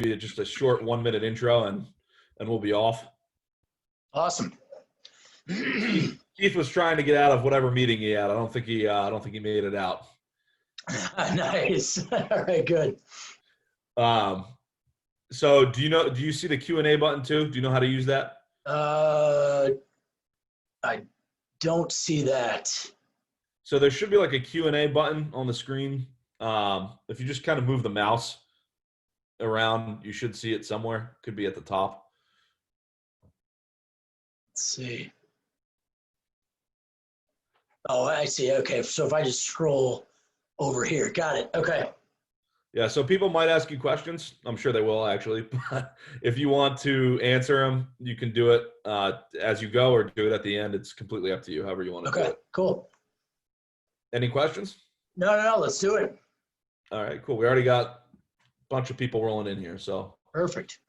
you just a short 1-minute intro and we'll be off. Awesome. Keith was trying to get out of whatever meeting he had. I don't think he made it out. Nice. All right, good. So do you see the Q&A button too? Do you know how to use that? I don't see that. So there should be like a Q&A button on the screen. If you just kind of move the mouse around, you should see it somewhere. Could be at the top. Let's see. Oh, I see. Okay. So if I just scroll over here, got it. Okay. Yeah, so people might ask you questions. I'm sure they will, actually. But if you want to answer them, you can do it as you go or do it at the end. It's completely up to you, however you want to do it. Okay, cool. Any questions? No, let's do it. All right, cool. We already got a bunch of people rolling in here, so. Perfect.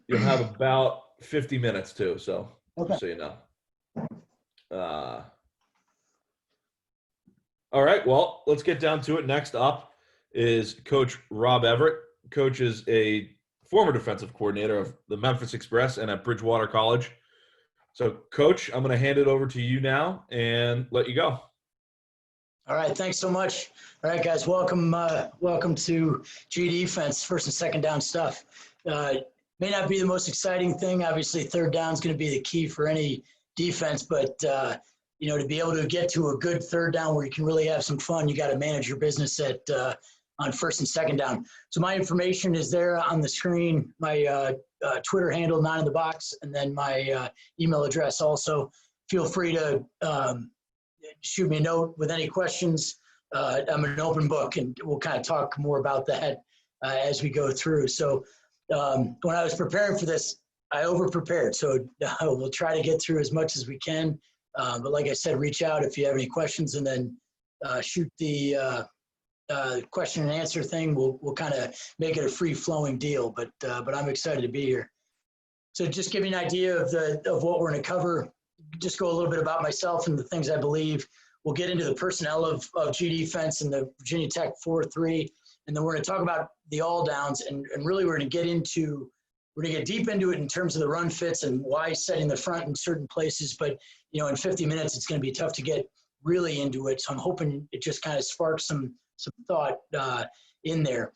You'll have about 50 minutes, too, so Okay. just so you know. All right, well, let's get down to it. Next up is Coach Rob Everett. Coach is a former defensive coordinator of the Memphis Express and at Bridgewater College. So, Coach, I'm going to hand it over to you now and let you go. All right, thanks so much. All right, guys, welcome to G Defense, first and second down stuff. May not be the most exciting thing. Obviously, third down is going to be the key for any defense, but to be able to get to a good third down where you can really have some fun, you got to manage your business on first and second down. So my information is there on the screen, my Twitter handle, 9 in the box, and then my email address also. Feel free to shoot me a note with any questions. I'm an open book, and we'll kind of talk more about that as we go through. So when I was preparing for this, I over-prepared. So we'll try to get through as much as we can. But like I said, reach out if you have any questions, and then shoot the question and answer thing. We'll kind of make it a free-flowing deal. But I'm excited to be here. So just give you an idea of what we're going to cover. Just go a little bit about myself and the things I believe. We'll get into the personnel of G Defense and the Virginia Tech 4-3, and then we're going to talk about the all downs, and really we're going to get deep into it in terms of the run fits and why setting the front in certain places. But in 50 minutes, it's going to be tough to get really into it. So I'm hoping it just kind of sparks some thought in there.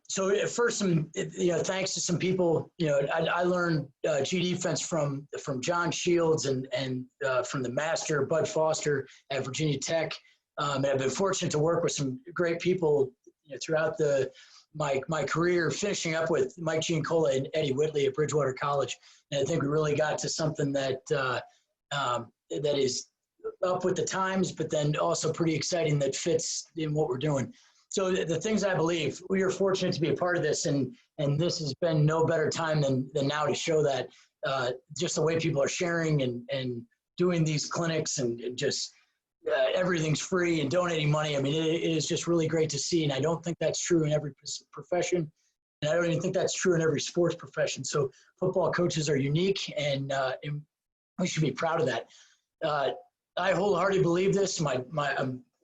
So first, thanks to some people. I learned G Defense from John Shields and from the master Bud Foster at Virginia Tech. And I've been fortunate to work with some great people throughout my career, finishing up with Mike Giancola and Eddie Whitley at Bridgewater College. And I think we really got to something that is up with the times, but then also pretty exciting that fits in what we're doing. So the things I believe, we are fortunate to be a part of this, and this has been no better time than now to show that just the way people are sharing and doing these clinics and just everything's free and donating money. I mean, it is just really great to see, and I don't think that's true in every profession, and I don't even think that's true in every sports profession. So football coaches are unique, and we should be proud of that. I wholeheartedly believe this.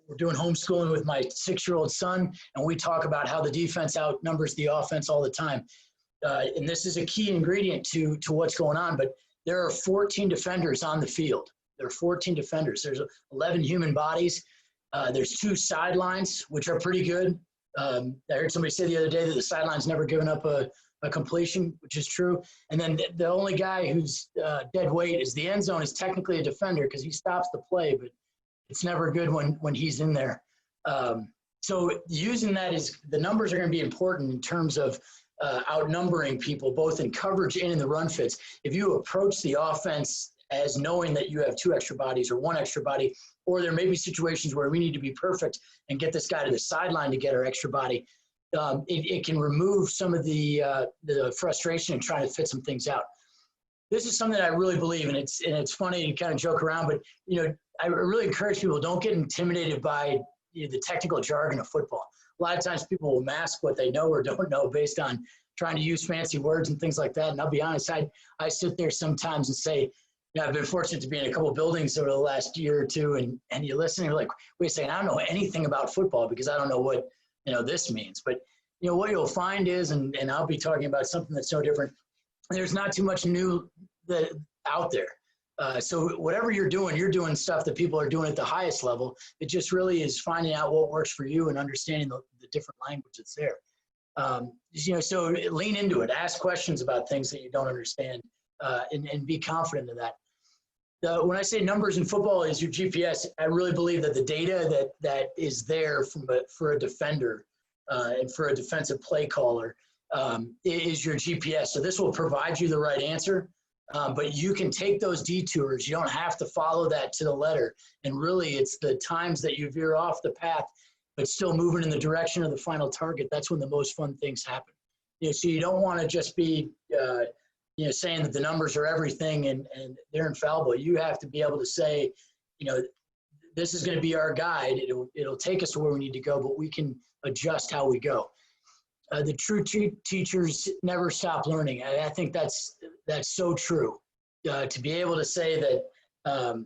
We're doing homeschooling with my 6-year-old son, and we talk about how the defense outnumbers the offense all the time. And this is a key ingredient to what's going on, but there are 14 defenders on the field. There are 14 defenders. There's 11 human bodies. There's 2 sidelines, which are pretty good. I heard somebody say the other day that the sideline's never given up a completion, which is true. And then the only guy who's dead weight is the end zone is technically a defender because he stops the play, but it's never good when he's in there. So using that is the numbers are going to be important in terms of outnumbering people, both in coverage and in the run fits. If you approach the offense as knowing that you have 2 extra bodies or 1 extra body, or there may be situations where we need to be perfect and get this guy to the sideline to get our extra body, it can remove some of the frustration in trying to fit some things out. This is something that I really believe, and it's funny to kind of joke around, but I really encourage people, don't get intimidated by the technical jargon of football. A lot of times people will mask what they know or don't know based on trying to use fancy words and things like that. And I'll be honest, I sit there sometimes and say, I've been fortunate to be in a couple of buildings over the last year or two, and you listen and you're like, wait a second, I don't know anything about football because I don't know what this means. But what you'll find is, and I'll be talking about something that's no different. There's not too much new out there. So whatever you're doing stuff that people are doing at the highest level. It just really is finding out what works for you and understanding the different language that's there. So lean into it. Ask questions about things that you don't understand, and be confident in that. When I say numbers in football is your GPS, I really believe that the data that is there for a defender and for a defensive play caller is your GPS. So this will provide you the right answer, but you can take those detours. You don't have to follow that to the letter. And really, it's the times that you veer off the path, but still moving in the direction of the final target. That's when the most fun things happen. So you don't want to just be saying that the numbers are everything and they're infallible. You have to be able to say, this is going to be our guide. It'll take us to where we need to go, but we can adjust how we go. The true teachers never stop learning. I think that's so true. To be able to say that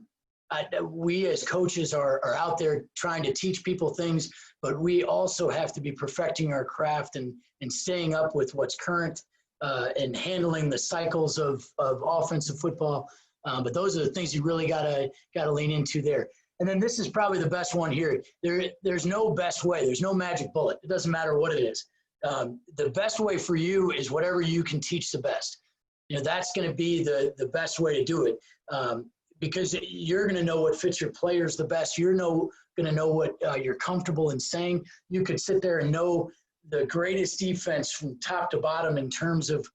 we as coaches are out there trying to teach people things, but we also have to be perfecting our craft and staying up with what's current and handling the cycles of offensive football. But those are the things you really gotta lean into there. And then this is probably the best one here. There's no best way. There's no magic bullet. It doesn't matter what it is. The best way for you is whatever you can teach the best. That's going to be the best way to do it, because you're going to know what fits your players the best. You're going to know what you're comfortable in saying. You could sit there and know the greatest defense from top to bottom in terms of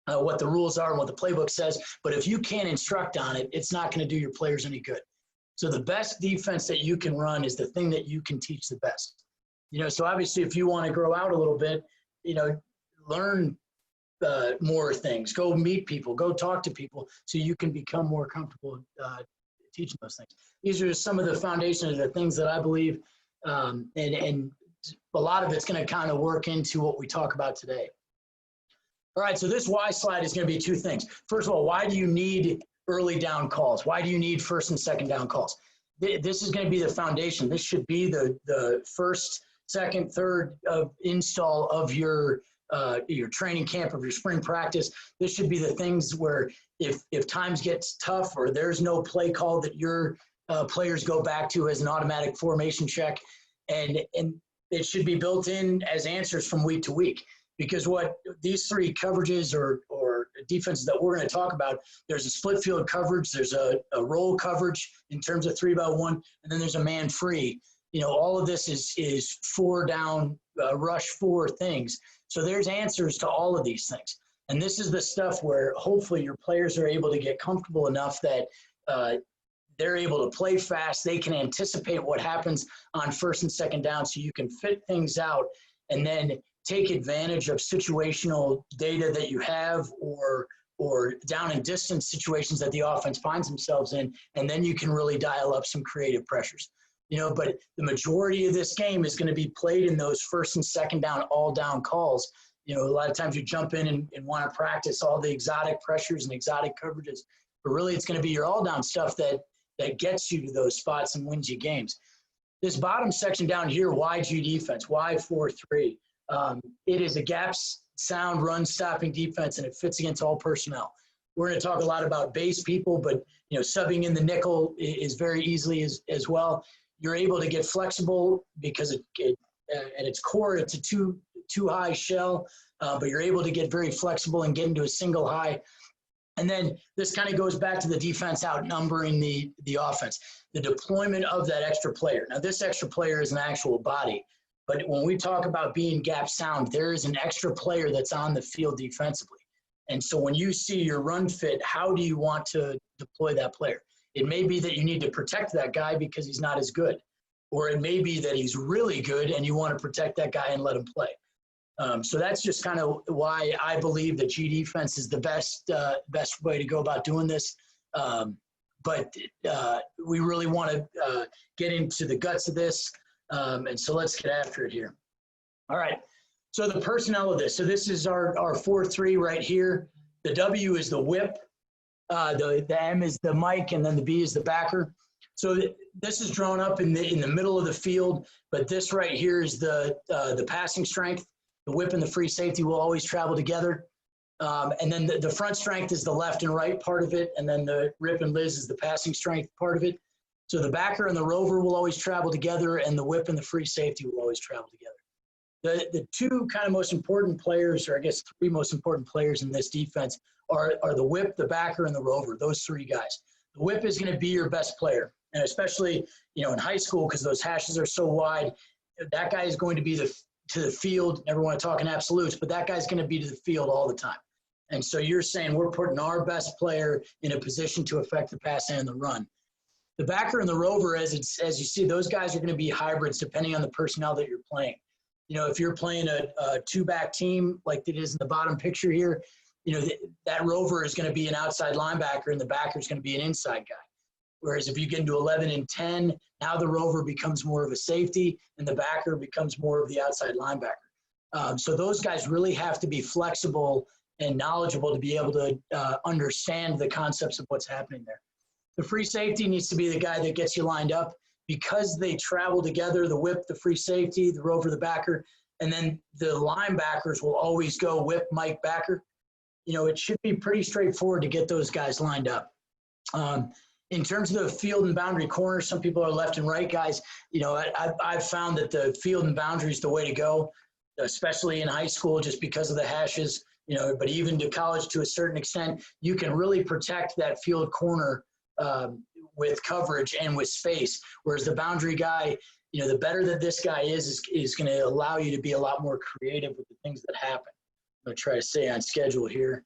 what the rules are and what the playbook says. But if you can't instruct on it, it's not going to do your players any good. So the best defense that you can run is the thing that you can teach the best. So obviously if you want to grow out a little bit, learn more things, go meet people, go talk to people so you can become more comfortable teaching those things. These are some of the foundations of the things that I believe, and a lot of it's going to kind of work into what we talk about today. All right, so this why slide is going to be two things. First of all, why do you need early down calls? Why do you need first and second down calls? This is going to be the foundation. This should be the first, second, third install of your training camp, of your spring practice. This should be the things where if times gets tough or there's no play call that your players go back to as an automatic formation check, and it should be built in as answers from week to week. Because what these three coverages or defenses that we're going to talk about, there's a split field coverage, there's a roll coverage in terms of 3-by-1, and then there's a man free. All of this is 4 down, rush 4 things. So there's answers to all of these things. And this is the stuff where hopefully your players are able to get comfortable enough that they're able to play fast. They can anticipate what happens on first and second down so you can fit things out and then take advantage of situational data that you have or down and distance situations that the offense finds themselves in, and then you can really dial up some creative pressures. But the majority of this game is going to be played in those first and second down, all down calls. A lot of times you jump in and want to practice all the exotic pressures and exotic coverages, but really it's going to be your all down stuff that gets you to those spots and wins you games. This bottom section down here, why G defense, why 4-3? It is a gaps sound run stopping defense, and it fits against all personnel. We're going to talk a lot about base people, but subbing in the nickel is very easily as well. You're able to get flexible because at its core it's a two high shell, but you're able to get very flexible and get into a single high. And then this kind of goes back to the defense outnumbering the offense, the deployment of that extra player. Now this extra player is an actual body. But when we talk about being gap sound, there is an extra player that's on the field defensively. And so when you see your run fit, how do you want to deploy that player? It may be that you need to protect that guy because he's not as good. Or it may be that he's really good and you want to protect that guy and let him play. So that's just kind of why I believe that G defense is the best way to go about doing this. But we really want to get into the guts of this. And so let's get after it here. All right. So the personnel of this. So this is our 4-3 right here. The W is the whip. The M is the mic, and then the B is the backer. So this is drawn up in the middle of the field, but this right here is the passing strength. The whip and the free safety will always travel together. And then the front strength is the left and right part of it. And then the rip and Liz is the passing strength part of it. So the backer and the rover will always travel together, and the whip and the free safety will always travel together. The two kind of most important players, or I guess three most important players in this defense are the whip, the backer, and the rover, those three guys. The whip is going to be your best player. And especially, in high school, because those hashes are so wide, that guy is going to be to the field. Never want to talk in absolutes, but that guy's going to be to the field all the time. And so you're saying we're putting our best player in a position to affect the pass and the run. The backer and the rover, as you see, those guys are going to be hybrids depending on the personnel that you're playing. If you're playing a two-back team like it is in the bottom picture here, that rover is going to be an outside linebacker and the backer is going to be an inside guy. Whereas if you get into 11 and 10, now the rover becomes more of a safety and the backer becomes more of the outside linebacker. So those guys really have to be flexible and knowledgeable to be able to understand the concepts of what's happening there. The free safety needs to be the guy that gets you lined up because they travel together, the whip, the free safety, the rover, the backer, and then the linebackers will always go whip, Mike, backer. It should be pretty straightforward to get those guys lined up. In terms of the field and boundary corners, some people are left and right guys. I've found that the field and boundary is the way to go, especially in high school just because of the hashes. But even to college to a certain extent, you can really protect that field corner with coverage and with space. Whereas the boundary guy, the better that this guy is going to allow you to be a lot more creative with the things that happen. I'm going to try to stay on schedule here.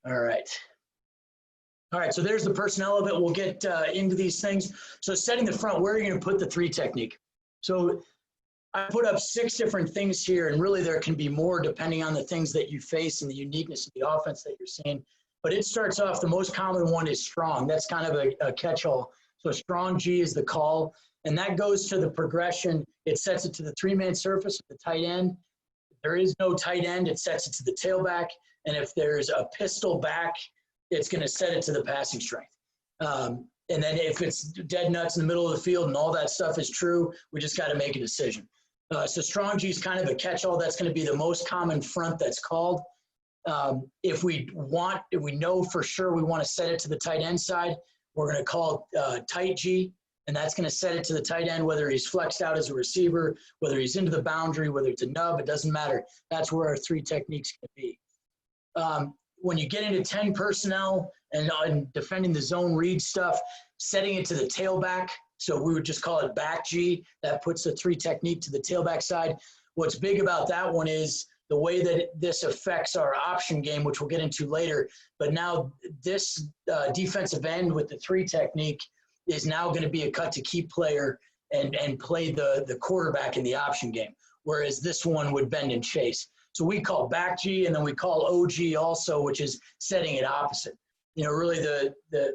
All right. So there's the personnel of it. We'll get into these things. So setting the front, where are you going to put the three technique? So I put up 6 different things here, and really there can be more depending on the things that you face and the uniqueness of the offense that you're seeing. But it starts off, the most common one is strong. That's kind of a catch-all. So strong G is the call, and that goes to the progression. It sets it to the 3-man surface of the tight end. If there is no tight end, it sets it to the tailback. And if there's a pistol back, it's going to set it to the passing strength. And then if it's dead nuts in the middle of the field and all that stuff is true, we just got to make a decision. So strong G is kind of a catch-all. That's going to be the most common front that's called. If we know for sure we want to set it to the tight end side, we're going to call tight G, and that's going to set it to the tight end, whether he's flexed out as a receiver, whether he's into the boundary, whether it's a nub, it doesn't matter. That's where our 3 techniques can be. When you get into 10 personnel and defending the zone read stuff, setting it to the tailback, so we would just call it back G. That puts the 3 technique to the tailback side. What's big about that one is the way that this affects our option game, which we'll get into later. But now this defensive end with the 3 technique is now going to be a cut to keep player and play the quarterback in the option game, whereas this one would bend and chase. So we call back G, and then we call OG also, which is setting it opposite. Really the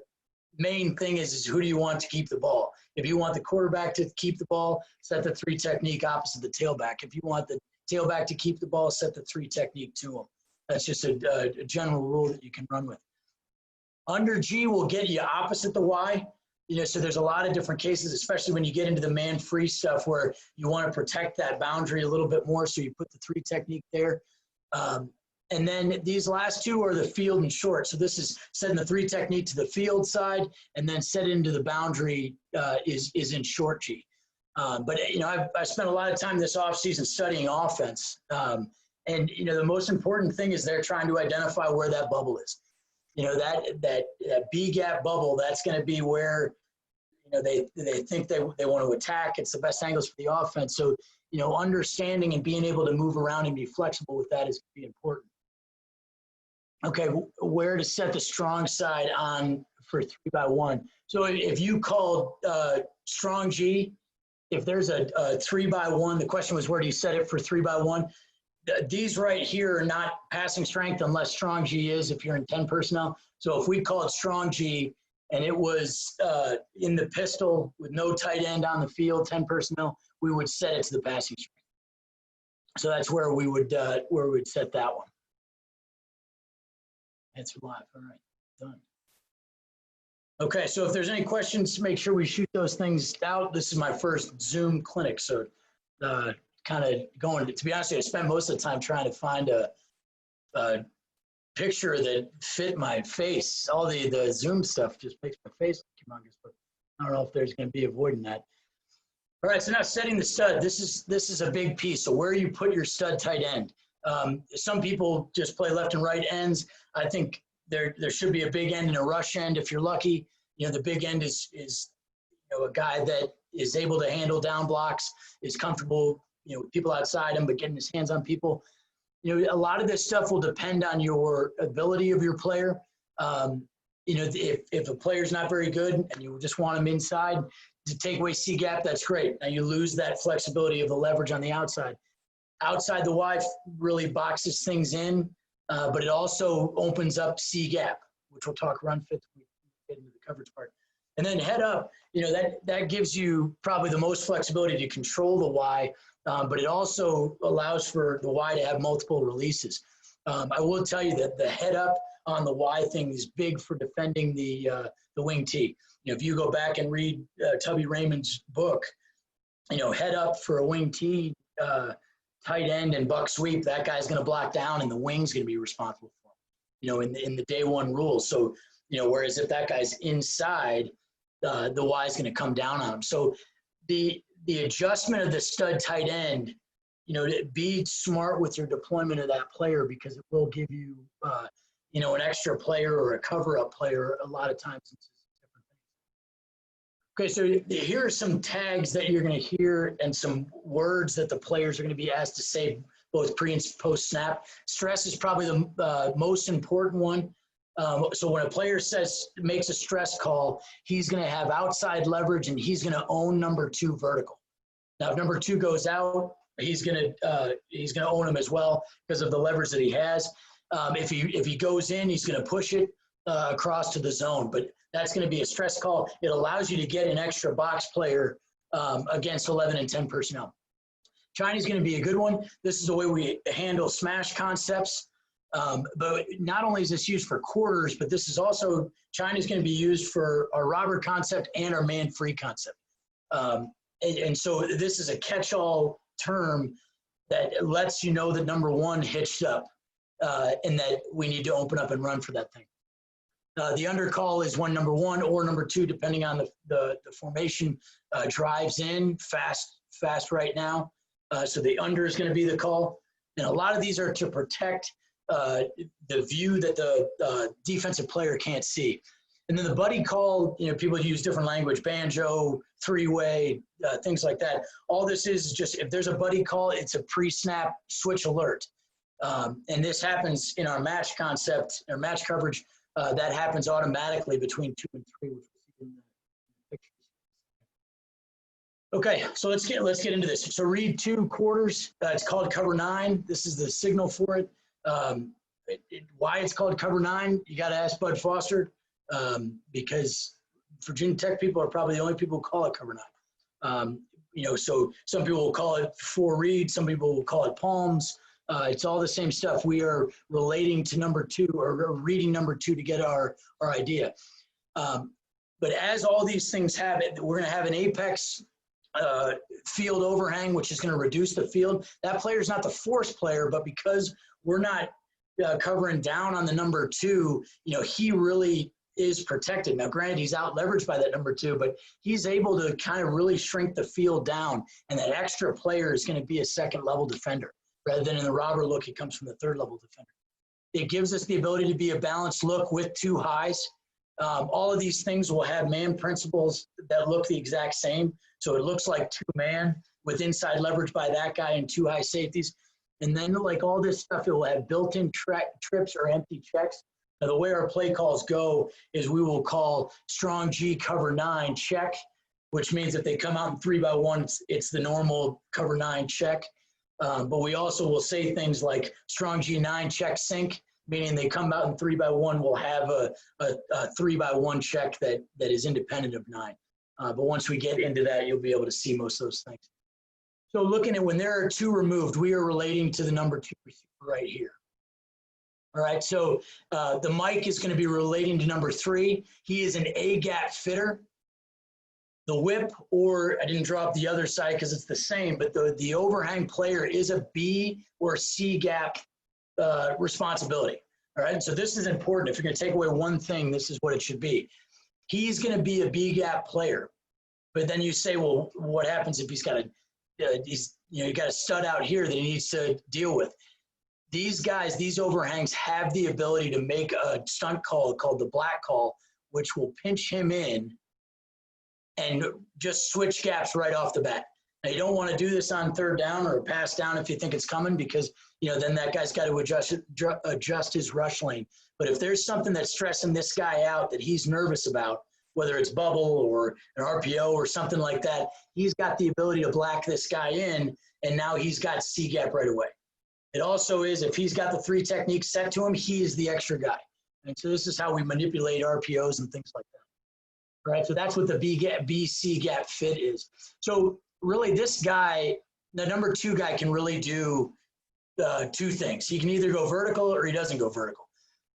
main thing is who do you want to keep the ball? If you want the quarterback to keep the ball, set the 3 technique opposite the tailback. If you want the tailback to keep the ball, set the 3 technique to him. That's just a general rule that you can run with. Under G will get you opposite the Y. So there's a lot of different cases, especially when you get into the man-free stuff where you want to protect that boundary a little bit more, so you put the 3 technique there. And then these last 2 are the field and short. So this is setting the 3 technique to the field side, and then set into the boundary is in short G. But I spent a lot of time this offseason studying offense. And the most important thing is they're trying to identify where that bubble is. That B gap bubble, that's going to be where they think they want to attack. It's the best angles for the offense. So understanding and being able to move around and be flexible with that is going to be important. Okay, where to set the strong side on for 3x1. So if you called strong G, if there's a 3x1, the question was where do you set it for 3x1? These right here are not passing strength unless strong G is, if you're in 10 personnel. So if we call it strong G and it was in the pistol with no tight end on the field, 10 personnel, we would set it to the passing strength. So that's where we would set that one. Answer live. All right, done. Okay, so if there's any questions, make sure we shoot those things out. This is my first Zoom clinic, so kind of going, to be honest with you, I spent most of the time trying to find a picture that fit my face. All the Zoom stuff just makes my face look humongous, but I don't know if there's going to be avoiding that. All right, so now setting the stud. This is a big piece. So where you put your stud tight end. Some people just play left and right ends. I think there should be a big end and a rush end if you're lucky. You know, the big end is a guy that is able to handle down blocks, is comfortable, with people outside him, but getting his hands on people. A lot of this stuff will depend on your ability of your player. If a player's not very good and you just want him inside to take away C gap, that's great. Now you lose that flexibility of the leverage on the outside. Outside the Y really boxes things in, but it also opens up C gap, which we'll talk run fits when we get into the coverage part. And then head up, that gives you probably the most flexibility to control the Y, but it also allows for the Y to have multiple releases. I will tell you that the head up on the Y thing is big for defending the wing T. If you go back and read Tubby Raymond's book, head up for a wing T, tight end and buck sweep, that guy's going to block down and the wing's going to be responsible for him, in the day one rules. So, whereas if that guy's inside, the Y is going to come down on him. So the adjustment of the stud tight end, be smart with your deployment of that player, because it will give you, an extra player or a cover-up player a lot of times. Okay, so here are some tags that you're going to hear and some words that the players are going to be asked to say both pre and post snap. Stress is probably the most important one. So when a player makes a stress call, he's going to have outside leverage and he's going to own number 2 vertical. Now, if number 2 goes out, he's going to own him as well because of the leverage that he has. If he goes in, he's going to push it across to the zone, but that's going to be a stress call. It allows you to get an extra box player against 11 and 10 personnel. Chinese going to be a good one. This is the way we handle smash concepts. But not only is this used for quarters, but this is also, China's going to be used for our robber concept and our man-free concept. And so this is a catch-all term that lets you know that number 1 hitched up and that we need to open up and run for that thing. The under call is when number 1 or number 2, depending on the formation, drives in fast right now. So the under is going to be the call. And a lot of these are to protect the view that the defensive player can't see. And then the buddy call, people use different language, banjo, 3-way, things like that. All this is just, if there's a buddy call, it's a pre-snap switch alert. And this happens in our match concept, or match coverage. That happens automatically between 2 and 3, which we'll see in the pictures. Okay, so let's get into this. So read 2 quarters. It's called cover 9. This is the signal for it. Why it's called cover 9? You got to ask Bud Foster, because Virginia Tech people are probably the only people who call it cover 9. So some people will call it 4 read. Some people will call it palms. It's all the same stuff. We are relating to number 2 or reading number 2 to get our idea. But as all these things have it, we're going to have an apex field overhang, which is going to reduce the field. That player is not the force player, but because we're not covering down on the number 2, he really is protected. Now, granted, he's out leveraged by that number 2, but he's able to kind of really shrink the field down, and that extra player is going to be a second level defender. Rather than in the robber look, it comes from the third level defender. It gives us the ability to be a balanced look with 2 highs. All of these things will have man principles that look the exact same. So it looks like 2 man with inside leverage by that guy and 2 high safeties. And then like all this stuff, it will have built-in trips or empty checks. Now the way our play calls go is we will call strong G cover 9 check, which means if they come out in 3-by-1, it's the normal cover 9 check. But we also will say things like strong G9 check sync, meaning they come out in 3-by-1, we'll have a 3-by-1 check that is independent of 9. But once we get into that, you'll be able to see most of those things. So looking at when there are 2 removed, we are relating to the number 2 receiver right here. All right, so the Mike is going to be relating to number 3. He is an A-gap fitter. The whip, or I didn't draw up the other side because it's the same, but the overhang player is a B or C gap responsibility. All right, so this is important. If you're going to take away one thing, this is what it should be. He's going to be a B gap player, but then you say, well, what happens if he's got you got a stud out here that he needs to deal with? These guys, these overhangs have the ability to make a stunt call called the black call, which will pinch him in and just switch gaps right off the bat. Now, you don't want to do this on third down or pass down if you think it's coming, because then that guy's got to adjust his rush lane. But if there's something that's stressing this guy out that he's nervous about, whether it's bubble or an RPO or something like that, he's got the ability to black this guy in, and now he's got C gap right away. It also is, if he's got the 3 techniques set to him, he is the extra guy. And so this is how we manipulate RPOs and things like that. Right, so that's what the B-C gap fit is. So really this guy, the number 2 guy, can really do 2 things. He can either go vertical or he doesn't go vertical.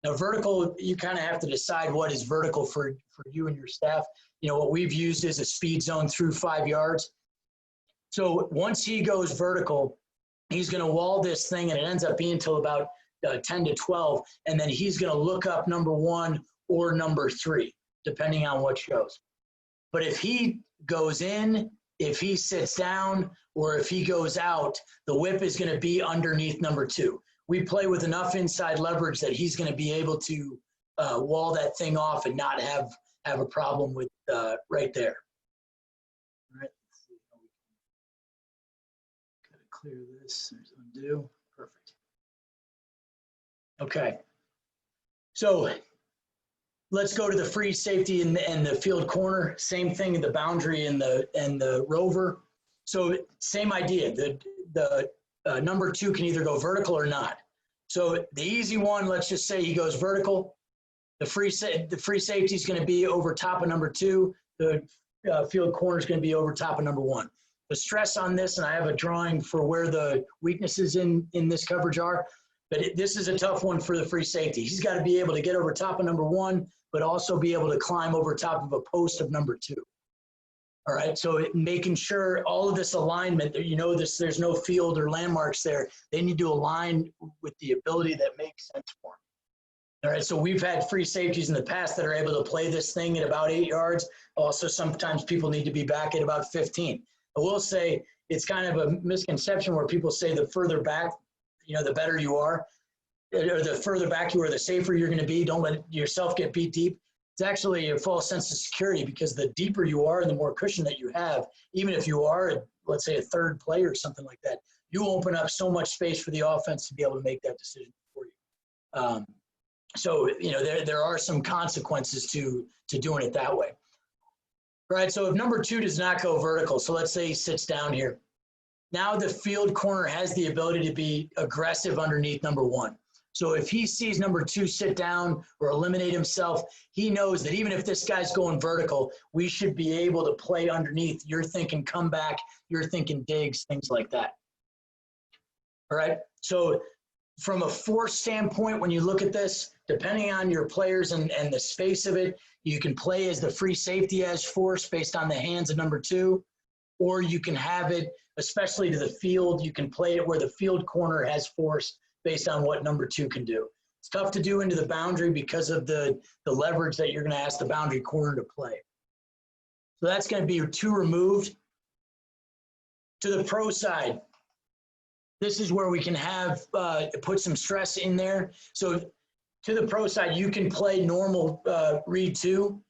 Now vertical, you kind of have to decide what is vertical for you and your staff. What we've used is a speed zone through 5 yards. So once he goes vertical, he's going to wall this thing, and it ends up being till about 10 to 12, and then he's going to look up number 1 or number 3. Depending on what shows. But if he goes in, if he sits down, or if he goes out, the whip is going to be underneath number 2. We play with enough inside leverage that he's going to be able to wall that thing off and not have a problem with right there. All right, let's see how we can gotta clear this. There's undo. Perfect. Okay. So let's go to the free safety and the field corner. Same thing in the boundary and the rover. So same idea. The number 2 can either go vertical or not. So the easy one, let's just say he goes vertical. The free safety is going to be over top of number 2. The field corner is going to be over top of number 1. The stress on this, and I have a drawing for where the weaknesses in this coverage are, but this is a tough one for the free safety. He's got to be able to get over top of number 1, but also be able to climb over top of a post of number 2. All right, so making sure all of this alignment, there's no field or landmarks there. They need to align with the ability that makes sense for them. All right, so we've had free safeties in the past that are able to play this thing at about 8 yards. Also, sometimes people need to be back at about 15. I will say it's kind of a misconception where people say the further back, the better you are, or the further back you are, the safer you're going to be. Don't let yourself get beat deep. It's actually a false sense of security, because the deeper you are and the more cushion that you have, even if you are, let's say, a third player or something like that, you open up so much space for the offense to be able to make that decision for you. So there are some consequences to doing it that way. All right, so if number 2 does not go vertical, so let's say he sits down here. Now the field corner has the ability to be aggressive underneath number 1. So if he sees number 2 sit down or eliminate himself, he knows that even if this guy's going vertical, we should be able to play underneath. You're thinking comeback, you're thinking digs, things like that. All right, so from a force standpoint, when you look at this, depending on your players and the space of it, you can play as the free safety as force based on the hands of number 2, or you can have it, especially to the field, you can play it where the field corner has force based on what number 2 can do. It's tough to do into the boundary because of the leverage that you're going to ask the boundary corner to play. So that's going to be 2 removed. To the pro side, this is where we can have put some stress in there. So to the pro side, you can play normal read 2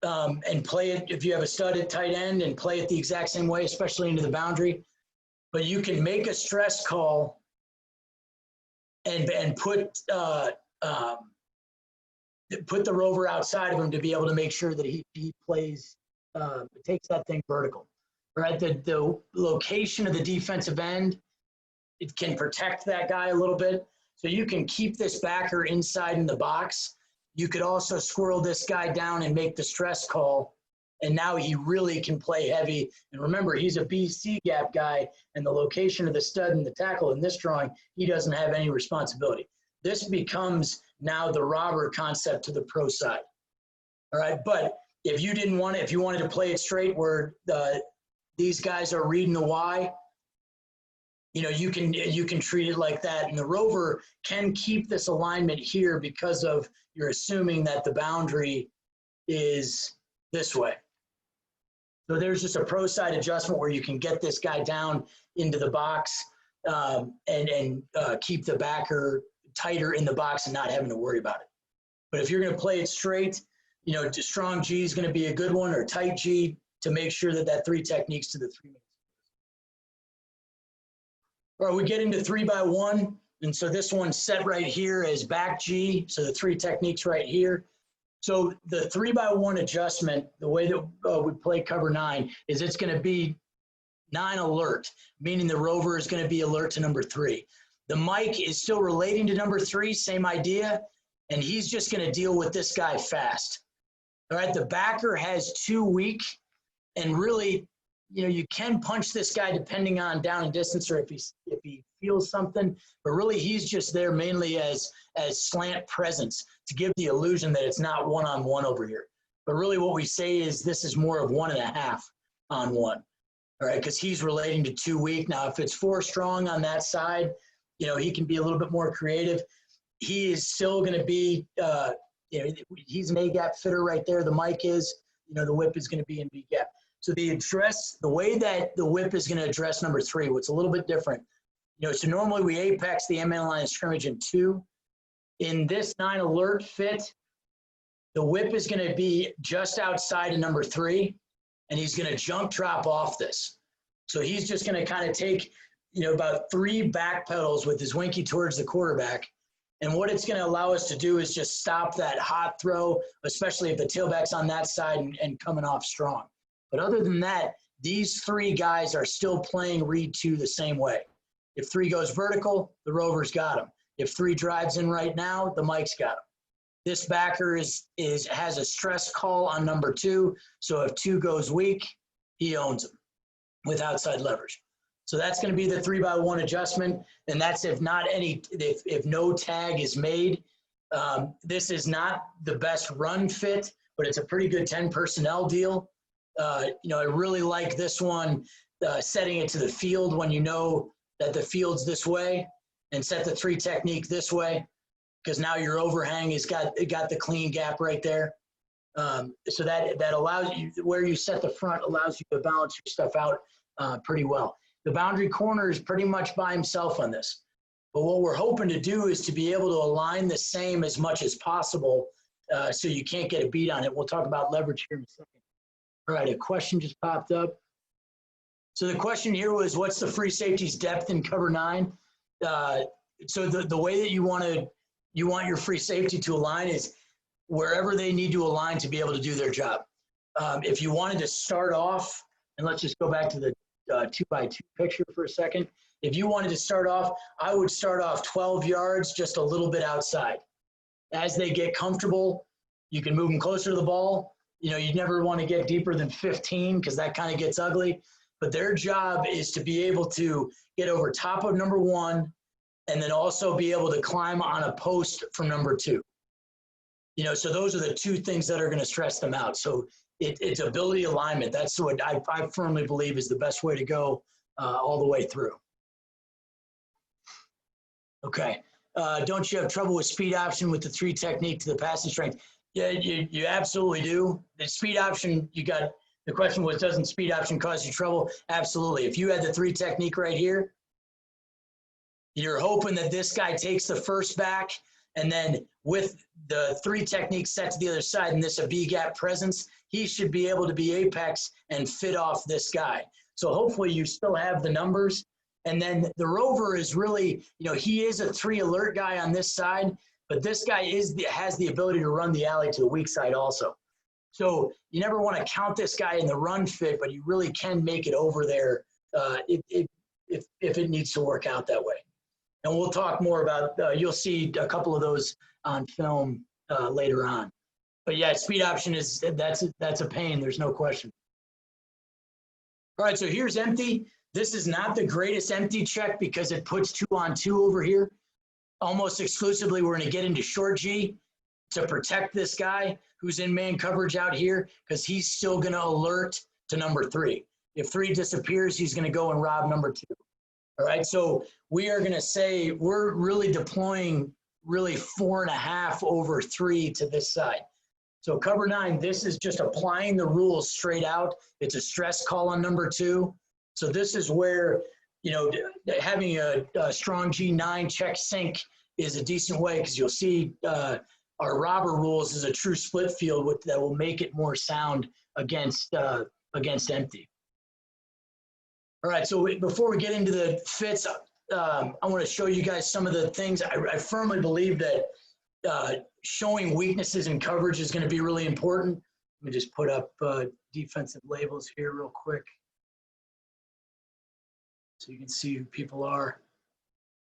and play it if you have a stud at tight end and play it the exact same way, especially into the boundary. But you can make a stress call and put the rover outside of him to be able to make sure that he plays, takes that thing vertical. Right, the location of the defensive end, it can protect that guy a little bit. So you can keep this backer inside in the box. You could also squirrel this guy down and make the stress call, and now he really can play heavy. And remember, he's a BC gap guy, and the location of the stud and the tackle in this drawing, he doesn't have any responsibility. This becomes now the robber concept to the pro side. All right, but if you didn't want it, if you wanted to play it straight where these guys are reading the Y, you know, you can treat it like that. And the rover can keep this alignment here because of you're assuming that the boundary is this way. So there's just a pro side adjustment where you can get this guy down into the box and keep the backer tighter in the box and not having to worry about it. But if you're going to play it straight, you know, strong G is going to be a good one, or tight G, to make sure that that 3 techniques to the 3 minutes. All right, we get into 3x1. And so this one's set right here as back G. So the 3 techniques right here. So the 3x1 adjustment, the way that we play cover 9 is it's going to be 9 alert, meaning the rover is going to be alert to number 3. The Mike is still relating to number 3, same idea, and he's just going to deal with this guy fast. All right, the backer has 2 weak, and really, you know, you can punch this guy depending on down and distance or if he feels something, but really he's just there mainly as slant presence to give the illusion that it's not one-on-one over here. But really what we say is this is more of 1.5 on 1. All right, because he's relating to 2 weak. Now, if it's 4 strong on that side, you know, he can be a little bit more creative. He is still going to be, you know, he's an A-gap fitter right there. The Mike is, you know, the whip is going to be in B-gap. So the way that the whip is going to address number 3, what's a little bit different, you know, so normally we apex the MN line of scrimmage in 2. In this 9 alert fit, the whip is going to be just outside of number 3, and he's going to jump drop off this. So he's just going to kind of take, you know, about 3 back pedals with his winky towards the quarterback. And what it's going to allow us to do is just stop that hot throw, especially if the tailback's on that side and coming off strong. But other than that, these 3 guys are still playing read 2 the same way. If 3 goes vertical, the rover's got him. If 3 drives in right now, the Mike's got him. This backer has a stress call on number 2. So if 2 goes weak, he owns him with outside leverage. So that's going to be the 3x1 adjustment. And that's if no tag is made. This is not the best run fit, but it's a pretty good 10 personnel deal. You know, I really like this one, setting it to the field when you know that the field's this way, and set the 3 technique this way, because now your overhang has got the clean gap right there. So that allows you, where you set the front allows you to balance your stuff out pretty well. The boundary corner is pretty much by himself on this. But what we're hoping to do is to be able to align the same as much as possible so you can't get a beat on it. We'll talk about leverage here in a second. All right, a question just popped up. So the question here was, what's the free safety's depth in cover 9? So the way that you want your free safety to align is wherever they need to align to be able to do their job. If you wanted to start off, and let's just go back to the 2x2 picture for a second. If you wanted to start off, I would start off 12 yards, just a little bit outside. As they get comfortable, you can move them closer to the ball. You know, you never want to get deeper than 15 because that kind of gets ugly. But their job is to be able to get over top of number 1 and then also be able to climb on a post from number 2. You know, so those are the 2 things that are going to stress them out. So it's ability alignment. That's what I firmly believe is the best way to go all the way through. Okay. Don't you have trouble with speed option with the 3 technique to the passing strength? Yeah, you absolutely do. The speed option, the question was, doesn't speed option cause you trouble? Absolutely. If you had the 3 technique right here, you're hoping that this guy takes the first back, and then with the 3 techniques set to the other side and this a B-gap presence, he should be able to be apex and fit off this guy. So hopefully you still have the numbers. And then the rover is really, you know, he is a 3 alert guy on this side, but this guy has the ability to run the alley to the weak side also. So you never want to count this guy in the run fit, but you really can make it over there if it needs to work out that way. And we'll talk more about, you'll see a couple of those on film later on. But yeah, speed option that's a pain. There's no question. All right, so here's empty. This is not the greatest empty check because it puts 2 on 2 over here. Almost exclusively, we're going to get into short G. to protect this guy who's in man coverage out here, because he's still going to alert to number 3. If 3 disappears, he's going to go and rob number 2. All right, so we are going to say we're really deploying really 4.5 over 3 to this side. So cover 9, this is just applying the rules straight out. It's a stress call on number 2. So this is where, you know, having a strong G9 check sync is a decent way, because you'll see our robber rules is a true split field that will make it more sound against empty. All right, so before we get into the fits, I want to show you guys some of the things. I firmly believe that showing weaknesses in coverage is going to be really important. Let me just put up defensive labels here real quick so you can see who people are.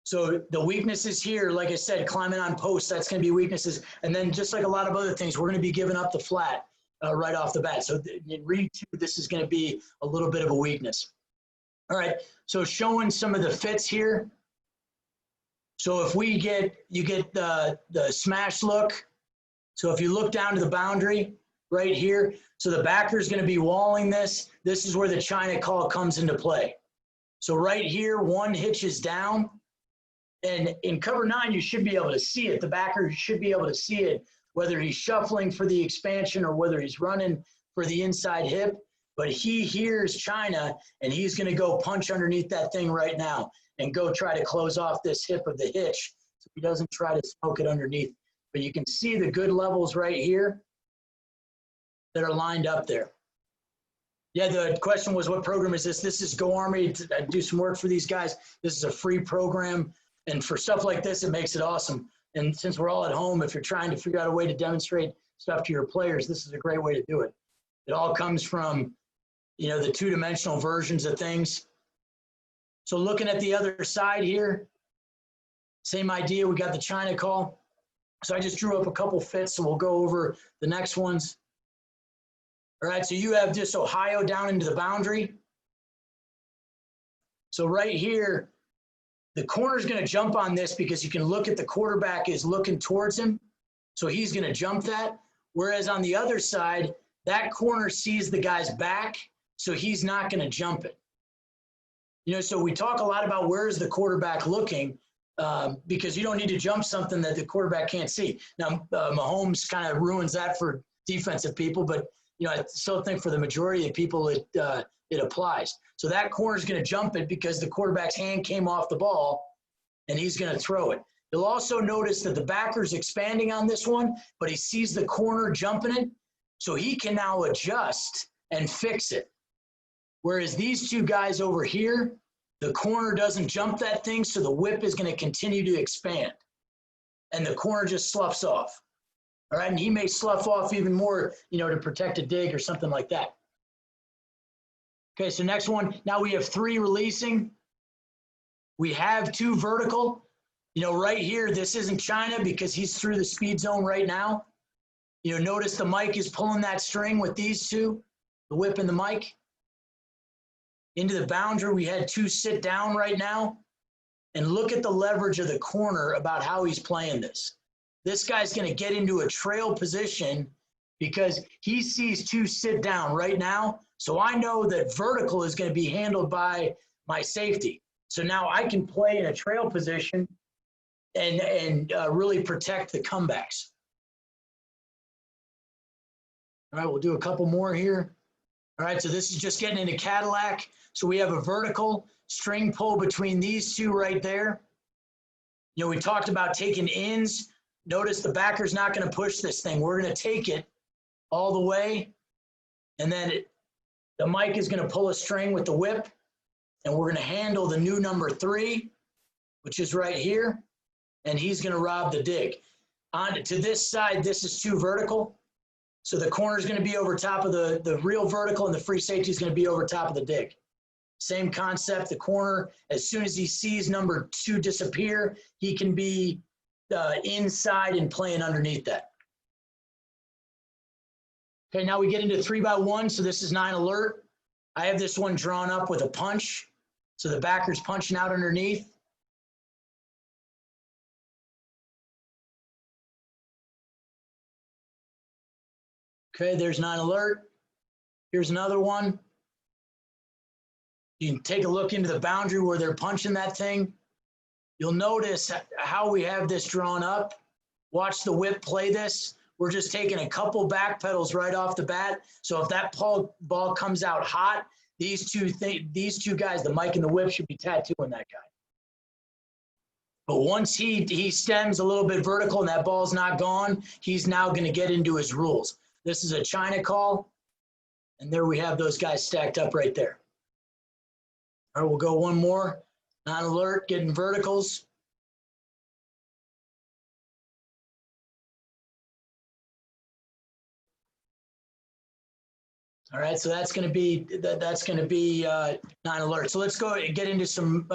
So the weaknesses here, like I said, climbing on posts, that's going to be weaknesses. And then just like a lot of other things, we're going to be giving up the flat right off the bat. So in read 2, this is going to be a little bit of a weakness. All right, so showing some of the fits here. So if you get the smash look. So if you look down to the boundary right here, so the backer is going to be walling this. This is where the China call comes into play. So right here, 1 hitches down. And in cover 9, you should be able to see it. The backer should be able to see it, whether he's shuffling for the expansion or whether he's running for the inside hip. But he hears China, and he's going to go punch underneath that thing right now and go try to close off this hip of the hitch so he doesn't try to smoke it underneath. But you can see the good levels right here that are lined up there. Yeah, the question was, what program is this? This is GoArmy. I do some work for these guys. This is a free program. And for stuff like this, it makes it awesome. And since we're all at home, if you're trying to figure out a way to demonstrate stuff to your players, this is a great way to do it. It all comes from, you know, the 2-dimensional versions of things. So looking at the other side here, same idea. We got the China call. So I just drew up a couple fits, so we'll go over the next ones. All right, so you have just Ohio down into the boundary. So right here, the corner's going to jump on this because you can look at the quarterback is looking towards him. So he's going to jump that. Whereas on the other side, that corner sees the guy's back, so he's not going to jump it. You know, so we talk a lot about where's the quarterback looking because you don't need to jump something that the quarterback can't see. Now, Mahomes kind of ruins that for defensive people, but, you know, I still think for the majority of people it applies. So that corner is going to jump it because the quarterback's hand came off the ball, and he's going to throw it. You'll also notice that the backer's expanding on this one, but he sees the corner jumping it, so he can now adjust and fix it. Whereas these 2 guys over here, the corner doesn't jump that thing, so the whip is going to continue to expand. And the corner just sloughs off. All right, and he may slough off even more, you know, to protect a dig or something like that. Okay, so next one. Now we have 3 releasing. We have 2 vertical. You know, right here, this isn't China because he's through the speed zone right now. You know, notice the mic is pulling that string with these 2, the whip and the mic. Into the boundary, we had 2 sit down right now. And look at the leverage of the corner about how he's playing this. This guy's going to get into a trail position because he sees 2 sit down right now. So I know that vertical is going to be handled by my safety. So now I can play in a trail position and really protect the comebacks. All right, we'll do a couple more here. All right, so this is just getting into Cadillac. So we have a vertical string pull between these 2 right there. You know, we talked about taking ins. Notice the backer's not going to push this thing. We're going to take it all the way, and then the mic is going to pull a string with the whip, and we're going to handle the new number 3, which is right here, and he's going to rob the dig. On to this side, this is 2 vertical, so the corner is going to be over top of the real vertical, and the free safety is going to be over top of the dig. Same concept, the corner, as soon as he sees number 2 disappear, he can be inside and playing underneath that. Okay, now we get into 3x1, so this is 9 alert. I have this one drawn up with a punch, so the backer's punching out underneath. Okay, there's 9 alert. Here's another one. You can take a look into the boundary where they're punching that thing. You'll notice how we have this drawn up. Watch the whip play this. We're just taking a couple back pedals right off the bat. So if that ball comes out hot, these two guys, the mic and the whip, should be tattooing that guy. But once he stems a little bit vertical and that ball's not gone, he's now going to get into his rules. This is a China call, and there we have those guys stacked up right there. All right, we'll go one more. Non-alert, getting verticals. All right, so that's going to be non-alert. So let's go and get into some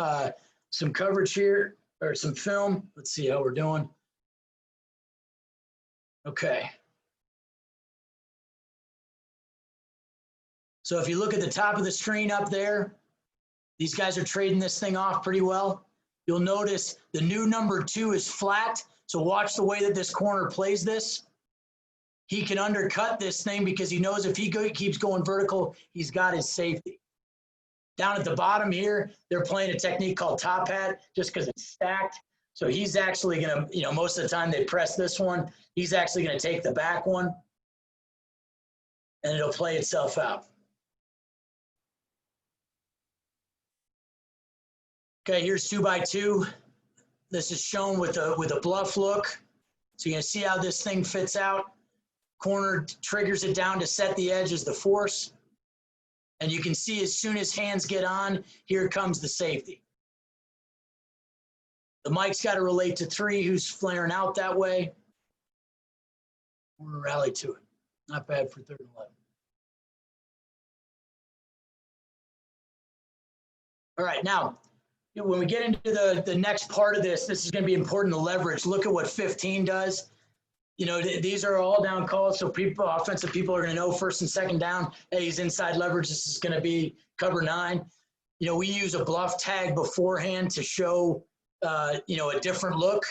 coverage here, or some film. Let's see how we're doing. Okay. So if you look at the top of the screen up there, these guys are trading this thing off pretty well. You'll notice the new number 2 is flat. So watch the way that this corner plays this. He can undercut this thing because he knows if he keeps going vertical, he's got his safety. Down at the bottom here, they're playing a technique called top hat just because it's stacked. So he's actually going to, most of the time they press this one. He's actually going to take the back one, and it'll play itself out. Okay, here's 2x2. This is shown with a bluff look. So you're going to see how this thing fits out. Corner triggers it down to set the edge as the force. And you can see as soon as hands get on, here comes the safety. The mic's got to relate to 3, who's flaring out that way. We're going to rally to it. Not bad for 3rd and 11. All right, now, when we get into the next part of this is going to be important to leverage. Look at what 15 does. These are all down calls, so offensive people are going to know 1st and 2nd down. Hey, he's inside leverage. This is going to be cover 9. We use a bluff tag beforehand to show, a different look,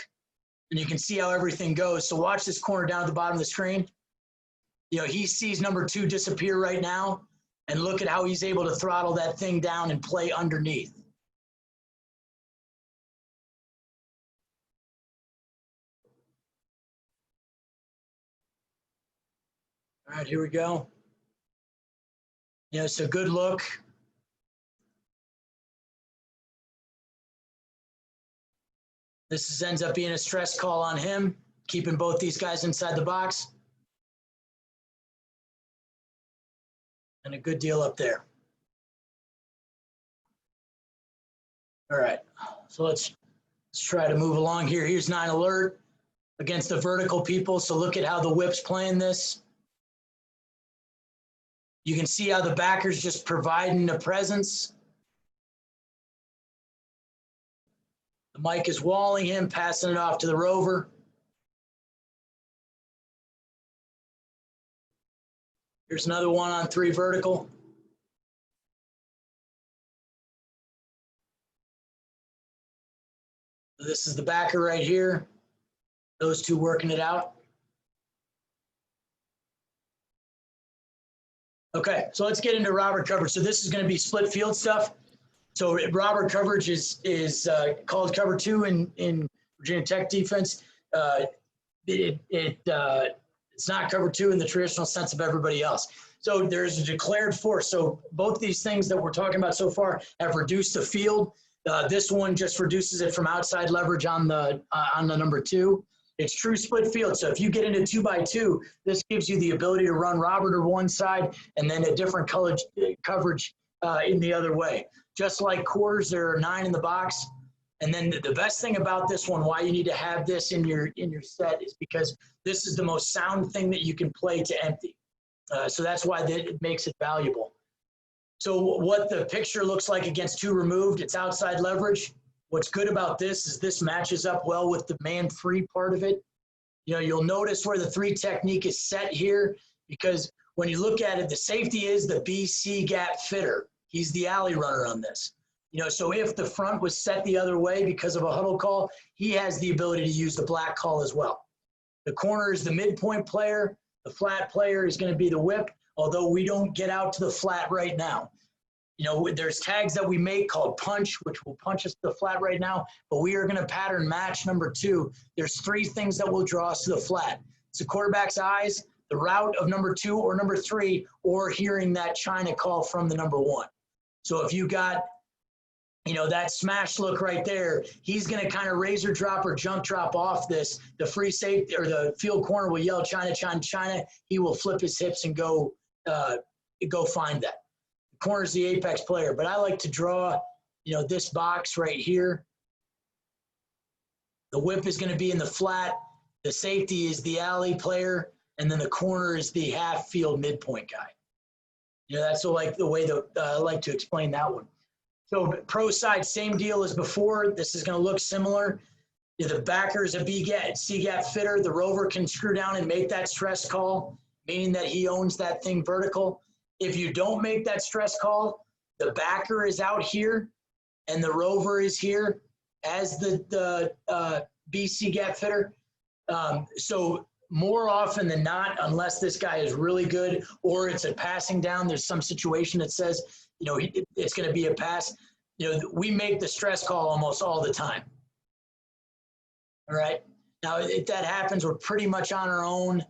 and you can see how everything goes. So watch this corner down at the bottom of the screen. He sees number 2 disappear right now, and look at how he's able to throttle that thing down and play underneath. All right, here we go. It's a good look. This ends up being a stress call on him, keeping both these guys inside the box. And a good deal up there. All right, so let's try to move along here. Here's 9 alert against the vertical people. So look at how the whip's playing this. You can see how the backer's just providing a presence. The mic is walling him, passing it off to the rover. Here's another one on 3 vertical. This is the backer right here. Those 2 working it out. Okay, so let's get into Robert coverage. So this is going to be split field stuff. So Robert coverage is called cover 2 in Virginia Tech defense. It's not cover 2 in the traditional sense of everybody else. So there's a declared force. So both these things that we're talking about so far have reduced the field. This one just reduces it from outside leverage on the number 2. It's true split field. So if you get into 2x2, this gives you the ability to run Robert or one side and then a different coverage in the other way. Just like quarters, there are 9 in the box. And then the best thing about this one, why you need to have this in your set, is because this is the most sound thing that you can play to empty. So that's why it makes it valuable. So what the picture looks like against 2 removed, it's outside leverage. What's good about this is this matches up well with the man 3 part of it. You'll notice where the 3 technique is set here, because when you look at it, the safety is the BC gap fitter. He's the alley runner on this. So if the front was set the other way because of a huddle call, he has the ability to use the black call as well. The corner is the midpoint player. The flat player is going to be the whip, although we don't get out to the flat right now. You know, there's tags that we make called punch, which will punch us to the flat right now, but we are going to pattern match number 2. There's 3 things that will draw us to the flat. It's the quarterback's eyes, the route of number 2 or number 3, or hearing that China call from the number 1. So if you got, you know, that smash look right there, he's going to kind of razor drop or jump drop off this. The free safety or the field corner will yell China, China, China. He will flip his hips and go find that. The corner is the apex player, but I like to draw, you know, this box right here. The whip is going to be in the flat. The safety is the alley player, and then the corner is the half field midpoint guy. You know, that's like the way that I like to explain that one. So pro side, same deal as before. This is going to look similar. The backer is a C-gap fitter. The rover can screw down and make that stress call, meaning that he owns that thing vertical. If you don't make that stress call, the backer is out here and the rover is here as the BC gap fitter. So more often than not, unless this guy is really good or it's a passing down, there's some situation that says, you know, it's going to be a pass. You know, we make the stress call almost all the time. All right. Now, if that happens, we're pretty much on our own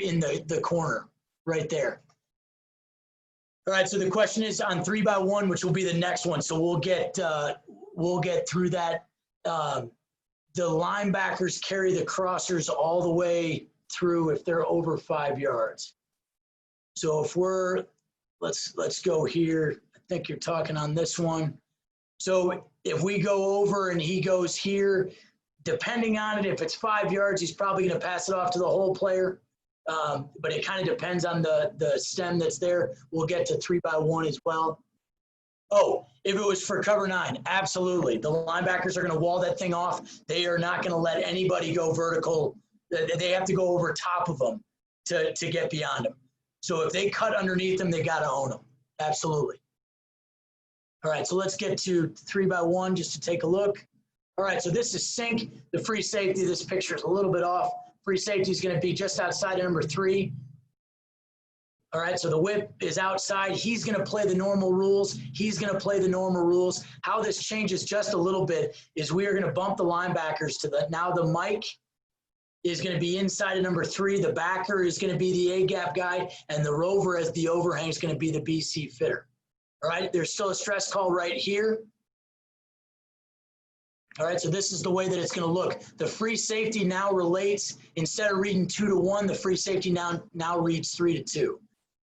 in the corner right there. All right. So the question is on 3x1, which will be the next one. So we'll get through that. The linebackers carry the crossers all the way through if they're over 5 yards. So if we're, let's go here. I think you're talking on this one. So if we go over and he goes here, depending on it, if it's 5 yards, he's probably going to pass it off to the whole player. But it kind of depends on the stem that's there. We'll get to 3x1 as well. Oh, if it was for cover 9, absolutely. The linebackers are going to wall that thing off. They are not going to let anybody go vertical. They have to go over top of them to get beyond them. So if they cut underneath them, they got to own them. Absolutely. All right, so let's get to 3x1 just to take a look. All right, so this is sink. The free safety, this picture is a little bit off. Free safety is going to be just outside of number 3. All right, so the whip is outside. He's going to play the normal rules. He's going to play the normal rules. How this changes just a little bit is we are going to bump the linebackers to now the Mike is going to be inside of number 3. The backer is going to be the A-gap guy, and the rover as the overhang is going to be the BC fitter. All right, there's still a stress call right here. All right, so this is the way that it's going to look. The free safety now relates, instead of reading 2-1, the free safety now reads 3-2.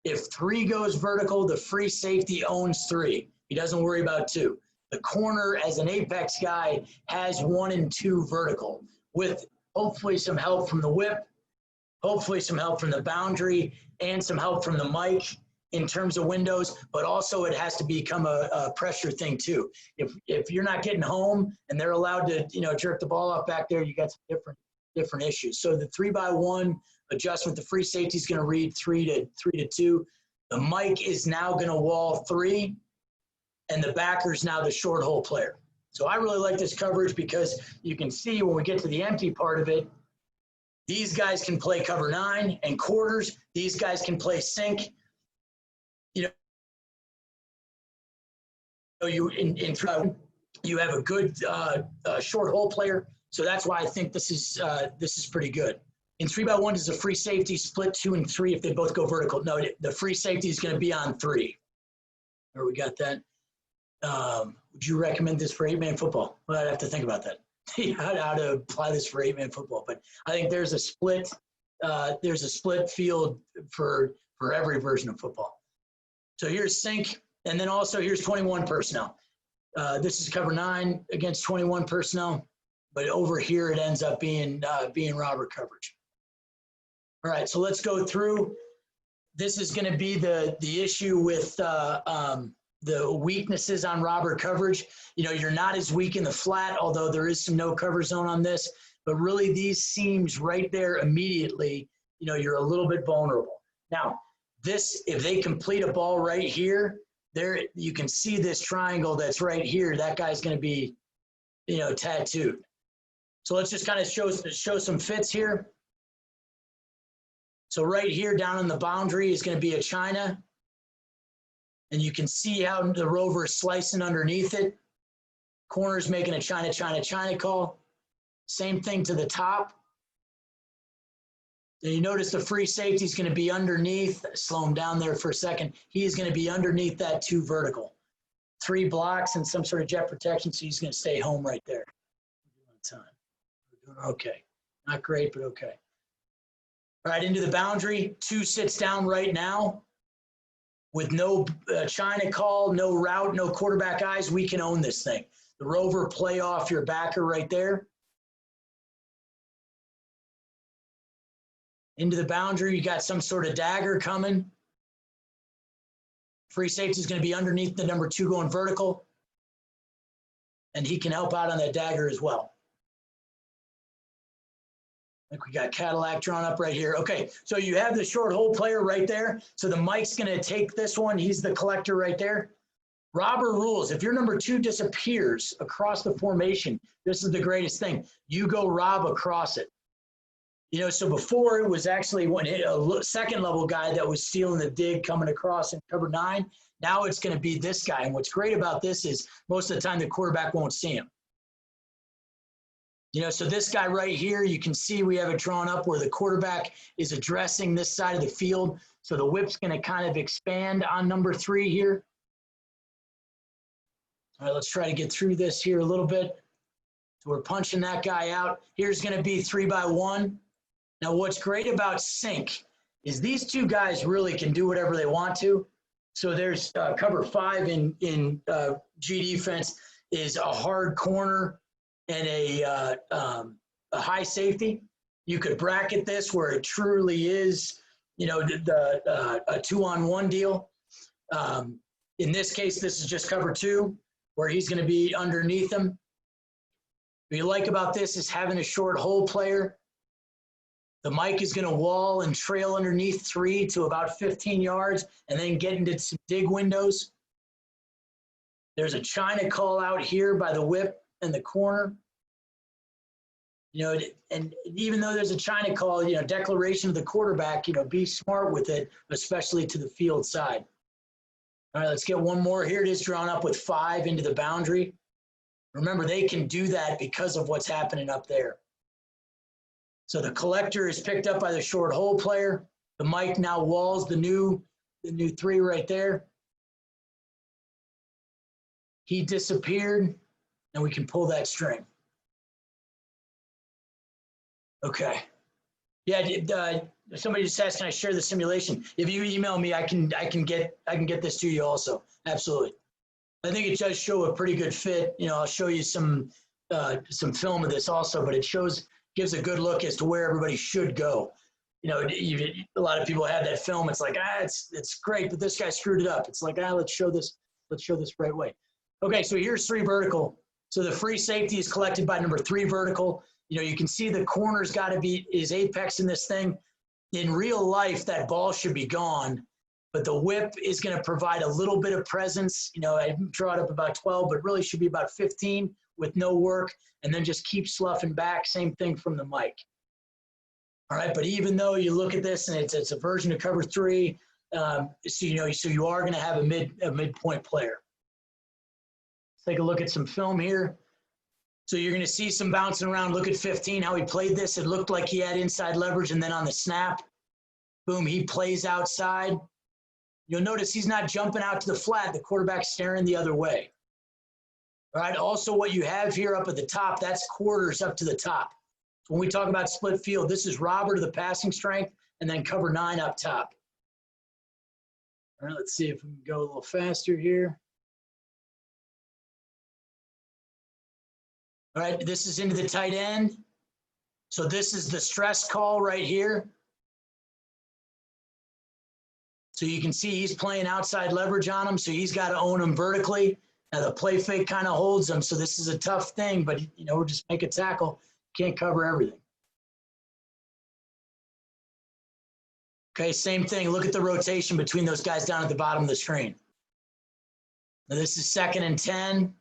If 3 goes vertical, the free safety owns 3. He doesn't worry about 2. The corner, as an apex guy, has 1 and 2 vertical, with hopefully some help from the whip, hopefully some help from the boundary, and some help from the mic in terms of windows, but also it has to become a pressure thing too. If you're not getting home and they're allowed to, you know, jerk the ball off back there, you got some different issues. So the 3x1 adjustment, the free safety is going to read 3-2. The mic is now going to wall 3, and the backer's now the short hole player. So I really like this coverage because you can see when we get to the empty part of it, these guys can play cover 9 and quarters. These guys can play sink. You know, you have a good short hole player. So that's why I think this is pretty good. In 3x1 is a free safety split 2 and 3 if they both go vertical. No, the free safety is going to be on 3. Or we got that. Would you recommend this for 8-man football? Well, I'd have to think about that. how to apply this for 8-man football. But I think there's a split field for every version of football. So here's sink, and then also here's 21 personnel. This is cover 9 against 21 personnel, but over here it ends up being robber coverage. All right, so let's go through. This is going to be the issue with the weaknesses on robber coverage. You know, you're not as weak in the flat, although there is some no cover zone on this, but really these seams right there immediately, you know, you're a little bit vulnerable. Now, this, if they complete a ball right here, there you can see this triangle that's right here. That guy's going to be, you know, tattooed. So let's just kind of show some fits here. So right here down on the boundary is going to be a China. And you can see how the rover is slicing underneath it. Corner's making a China, China, China call. Same thing to the top. Then you notice the free safety is going to be underneath. Slow him down there for a second. He is going to be underneath that 2 vertical. 3 blocks and some sort of jet protection, so he's going to stay home right there. We're doing okay. Not great, but okay. All right, into the boundary. 2 sits down right now. With no China call, no route, no quarterback eyes, we can own this thing. The rover play off your backer right there. Into the boundary, you got some sort of dagger coming. Free safety is going to be underneath the number 2 going vertical. And he can help out on that dagger as well. I think we got Cadillac drawn up right here. Okay, so you have the short hole player right there. So the Mike's going to take this one. He's the collector right there. Robber rules. If your number 2 disappears across the formation, this is the greatest thing. You go rob across it. You know, so before it was actually a second level guy that was stealing the dig coming across in cover 9. Now it's going to be this guy. And what's great about this is most of the time the quarterback won't see him. You know, so this guy right here, you can see we have it drawn up where the quarterback is addressing this side of the field. So the whip's going to kind of expand on number 3 here. All right, let's try to get through this here a little bit. So we're punching that guy out. Here's going to be 3x1. Now, what's great about sync is these 2 guys really can do whatever they want to. So there's cover 5 in G defense is a hard corner and a high safety. You could bracket this where it truly is, you know, a 2-on-1 deal. In this case, this is just cover 2 where he's going to be underneath him. What you like about this is having a short hole player. The Mike is going to wall and trail underneath 3 to about 15 yards and then get into some dig windows. There's a China call out here by the whip in the corner. You know, and even though there's a China call, you know, declaration of the quarterback, you know, be smart with it, especially to the field side. All right, let's get one more. Here it is drawn up with 5 into the boundary. Remember, they can do that because of what's happening up there. So the collector is picked up by the short hole player. The Mike now walls the new 3 right there. He disappeared, and we can pull that string. Okay. Yeah, somebody just asked, can I share the simulation? If you email me, I can get this to you also. Absolutely. I think it does show a pretty good fit. You know, I'll show you some film of this also, but it gives a good look as to where everybody should go. You know, a lot of people have that film. It's like, it's great, but this guy screwed it up. It's like, let's show this right way. Okay, so here's 3 vertical. So the free safety is collected by number 3 vertical. You know, you can see the corner's got to be is apex in this thing. In real life, that ball should be gone, but the whip is going to provide a little bit of presence. You know, I draw it up about 12, but really should be about 15 with no work, and then just keep sloughing back. Same thing from the Mike. All right, but even though you look at this and it's a version of cover 3, so you are going to have a midpoint player. Let's take a look at some film here. So you're going to see some bouncing around. Look at 15, how he played this. It looked like he had inside leverage, and then on the snap, boom, he plays outside. You'll notice he's not jumping out to the flat. The quarterback's staring the other way. All right, also what you have here up at the top, that's quarters up to the top. So when we talk about split field, this is Robert to the passing strength, and then cover 9 up top. All right, let's see if we can go a little faster here. All right, this is into the tight end. So this is the stress call right here. So you can see he's playing outside leverage on him, so he's got to own him vertically. Now the play fake kind of holds him, so this is a tough thing, but you know, we'll just make a tackle. Can't cover everything. Okay, same thing. Look at the rotation between those guys down at the bottom of the screen. Now this is 2nd and 10.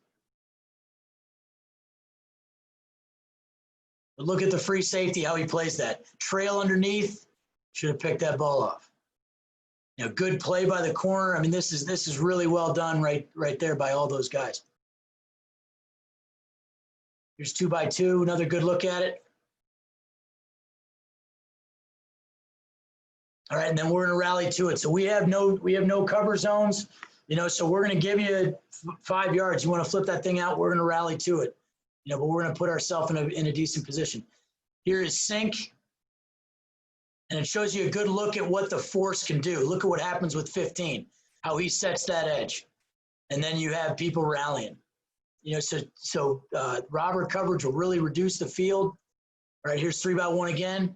But look at the free safety, how he plays that. Trail underneath, Should have picked that ball off. You know, good play by the corner. I mean, this is really well done right there by all those guys. Here's 2x2, another good look at it. All right, and then we're going to rally to it. So we have no cover zones, you know, so we're going to give you 5 yards. You want to flip that thing out, we're going to rally to it. You know, but we're going to put ourselves in a decent position. Here is sink. And it shows you a good look at what the force can do. Look at what happens with 15, how he sets that edge. And then you have people rallying. You know, so robber coverage will really reduce the field. All right, here's 3x1 again.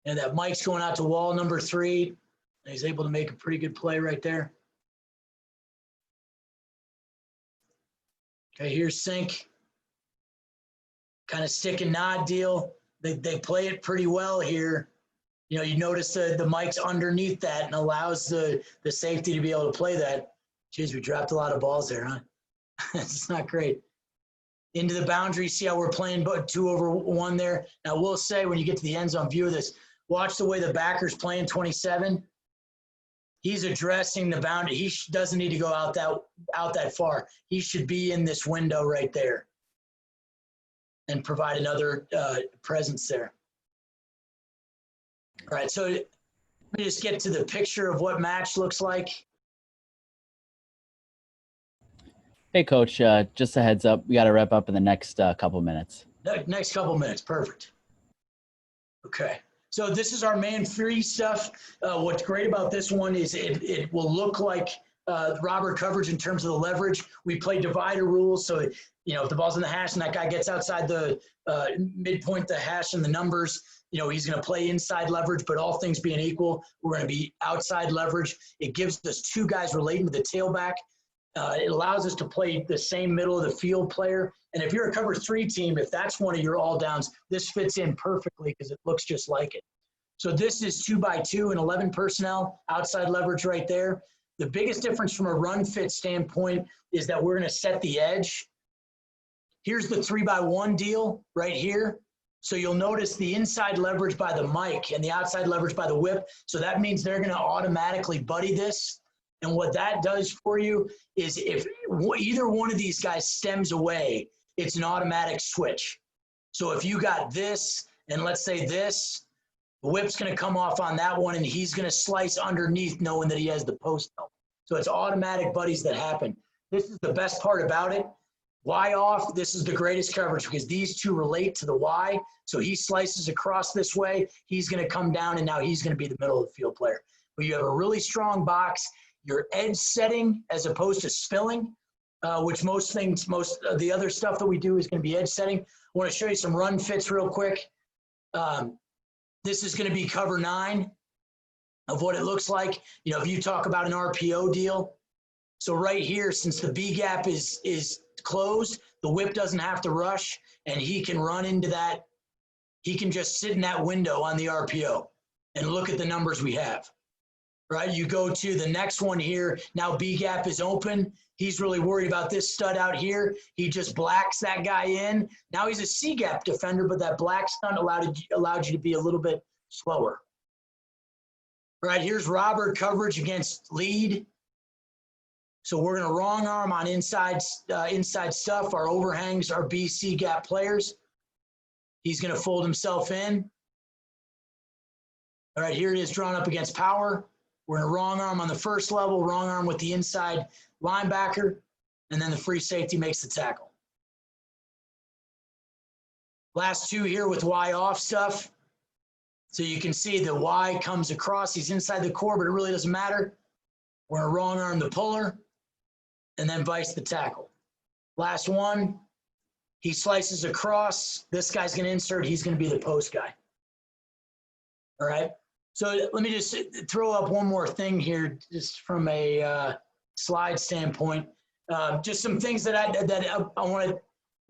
And that Mike's going out to wall number 3. And he's able to make a pretty good play right there. Okay, here's sink. Kind of stick and nod deal. They play it pretty well here. You know, you notice the Mike's underneath that and allows the safety to be able to play that. Jeez, we dropped a lot of balls there, huh? It's not great. Into the boundary, see how we're playing 2/1 there. Now, we'll say when you get to the end zone view of this, watch the way the backer's playing 27. He's addressing the boundary. He doesn't need to go out that far. He should be in this window right there and provide another presence there. All right, so let me just get to the picture of what match looks like. Hey, Coach, just a heads up. We got to wrap up in the next couple minutes. Next couple minutes, perfect. Okay. So this is our man free stuff. What's great about this one is it will look like robber coverage in terms of the leverage. We play divider rules. So, you know, if the ball's in the hash and that guy gets outside the midpoint, the hash and the numbers, you know, he's going to play inside leverage, but all things being equal, we're going to be outside leverage. It gives us 2 guys relating to the tailback. It allows us to play the same middle of the field player. And if you're a cover 3 team, if that's one of your all downs, this fits in perfectly because it looks just like it. So this is 2x2 and 11 personnel, outside leverage right there. The biggest difference from a run fit standpoint is that we're going to set the edge. Here's the 3x1 deal right here. So you'll notice the inside leverage by the Mike and the outside leverage by the whip. So that means they're going to automatically buddy this. And what that does for you is if either one of these guys stems away, it's an automatic switch. So if you got this, and let's say this, the whip's going to come off on that one, and he's going to slice underneath knowing that he has the post help. So it's automatic buddies that happen. This is the best part about it. Y off, this is the greatest coverage because these 2 relate to the Y. So he slices across this way. He's going to come down, and now he's going to be the middle of the field player. But you have a really strong box. Your edge setting as opposed to spilling, which most of the other stuff that we do is going to be edge setting. I want to show you some run fits real quick. This is going to be cover 9 of what it looks like. You know, if you talk about an RPO deal. So right here, since the B gap is closed, the whip doesn't have to rush, and he can run into that. He can just sit in that window on the RPO and look at the numbers we have. Right, you go to the next one here. Now B gap is open. He's really worried about this stud out here. He just blacks that guy in. Now he's a C gap defender, but that black stunt allowed you to be a little bit slower. All right, here's robber coverage against lead. So we're going to wrong arm on inside stuff. Our overhangs are B, C gap players. He's going to fold himself in. All right, here it is drawn up against power. We're in a wrong arm on the first level, wrong arm with the inside linebacker, and then the free safety makes the tackle. Last 2 here with Y off stuff. So you can see the Y comes across. He's inside the core, but it really doesn't matter. We're in a wrong arm the puller, and then vice the tackle. Last one, he slices across. This guy's going to insert. He's going to be the post guy. All right. So let me just throw up one more thing here, just from a slide standpoint. Just some things that I want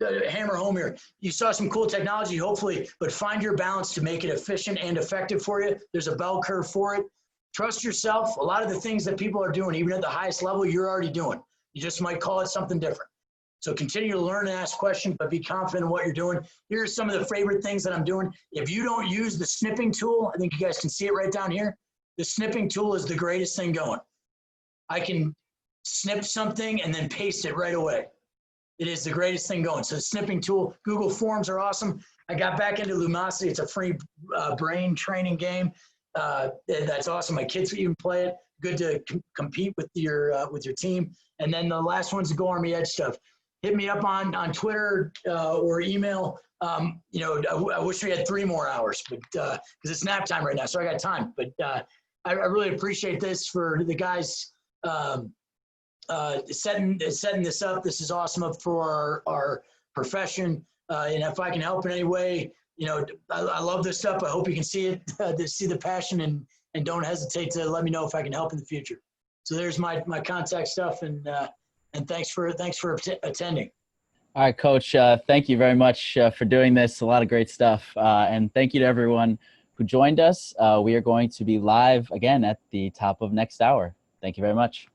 to hammer home here. You saw some cool technology, hopefully, but find your balance to make it efficient and effective for you. There's a bell curve for it. Trust yourself. A lot of the things that people are doing, even at the highest level, you're already doing. You just might call it something different. So continue to learn and ask questions, but be confident in what you're doing. Here are some of the favorite things that I'm doing. If you don't use the snipping tool, I think you guys can see it right down here. The snipping tool is the greatest thing going. I can snip something and then paste it right away. It is the greatest thing going. So the snipping tool, Google Forms are awesome. I got back into Lumosity. It's a free brain training game. That's awesome. My kids even play it. Good to compete with your team. And then the last one's the Go Army Edge stuff. Hit me up on Twitter or email. You know, I wish we had 3 more hours, but because it's nap time right now, so I got time. But I really appreciate this for the guys setting this up. This is awesome for our profession. And if I can help in any way, you know, I love this stuff. I hope you can see it, see the passion, and don't hesitate to let me know if I can help in the future. So there's my contact stuff, and thanks for attending. All right, Coach. Thank you very much for doing this. A lot of great stuff. And thank you to everyone who joined us. We are going to be live again at the top of next hour. Thank you very much.